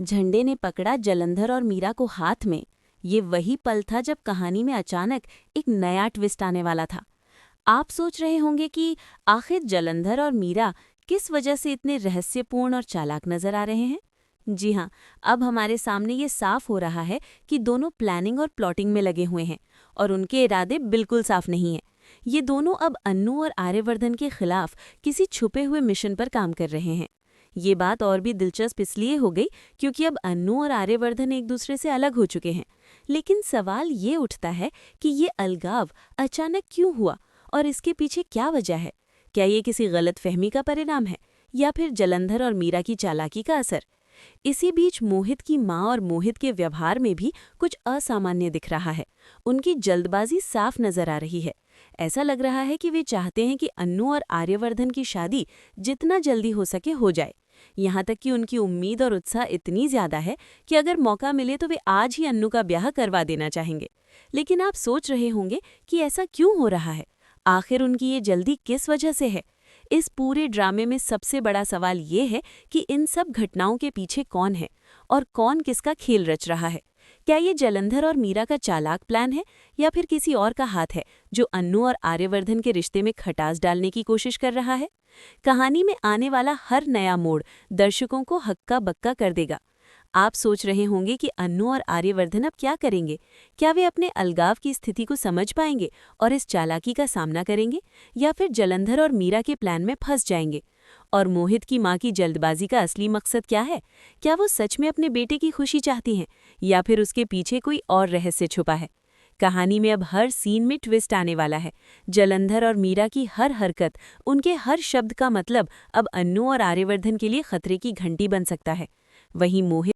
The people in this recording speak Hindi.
झंडे ने पकड़ा जलंधर और मीरा को हाथ में। ये वही पल था जब कहानी में अचानक एक नया ट्विस्ट आने वाला था। आप सोच रहे होंगे कि आखिर जलंधर और मीरा किस वजह से इतने रहस्यपूर्ण और चालाक नजर आ रहे हैं। जी हाँ, अब हमारे सामने ये साफ हो रहा है कि दोनों प्लानिंग और प्लॉटिंग में लगे हुए हैं और उनके इरादे बिल्कुल साफ नहीं हैं। ये दोनों अब अन्नू और आर्यवर्धन के खिलाफ किसी छुपे हुए मिशन पर काम कर रहे हैं। ये बात और भी दिलचस्प इसलिए हो गई क्योंकि अब अन्नू और आर्यवर्धन एक दूसरे से अलग हो चुके हैं। लेकिन सवाल ये उठता है कि ये अलगाव अचानक क्यों हुआ और इसके पीछे क्या वजह है। क्या ये किसी गलतफहमी का परिणाम है या फिर जलंधर और मीरा की चालाकी का असर। इसी बीच मोहित की मां और मोहित के व्यवहार में भी कुछ असामान्य दिख रहा है। उनकी जल्दबाजी साफ नजर आ रही है। ऐसा लग रहा है कि वे चाहते हैं कि अन्नू और आर्यवर्धन की शादी जितना जल्दी हो सके हो जाए। यहाँ तक कि उनकी उम्मीद और उत्साह इतनी ज्यादा है कि अगर मौका मिले तो वे आज ही अन्नू का ब्याह करवा देना चाहेंगे। लेकिन आप सोच रहे होंगे कि ऐसा क्यों हो रहा है। आखिर उनकी ये जल्दी किस वजह से है। इस पूरे ड्रामे में सबसे बड़ा सवाल ये है कि इन सब घटनाओं के पीछे कौन है और कौन किसका खेल रच रहा है। क्या ये जलंधर और मीरा का चालाक प्लान है या फिर किसी और का हाथ है जो अन्नू और आर्यवर्धन के रिश्ते में खटास डालने की कोशिश कर रहा है। कहानी में आने वाला हर नया मोड़ दर्शकों को हक्का बक्का कर देगा। आप सोच रहे होंगे कि अन्नू और आर्यवर्धन अब क्या करेंगे। क्या वे अपने अलगाव की स्थिति को समझ पाएंगे और इस चालाकी का सामना करेंगे या फिर जलंधर और मीरा के प्लान में फंस जाएंगे। और मोहित की मां की जल्दबाजी का असली मकसद क्या है। क्या वो सच में अपने बेटे की खुशी चाहती हैं या फिर उसके पीछे कोई और रहस्य छुपा है। कहानी में अब हर सीन में ट्विस्ट आने वाला है। जलंधर और मीरा की हर हरकत, उनके हर शब्द का मतलब अब अन्नू और आर्यवर्धन के लिए खतरे की घंटी बन सकता है। वहीं मोहित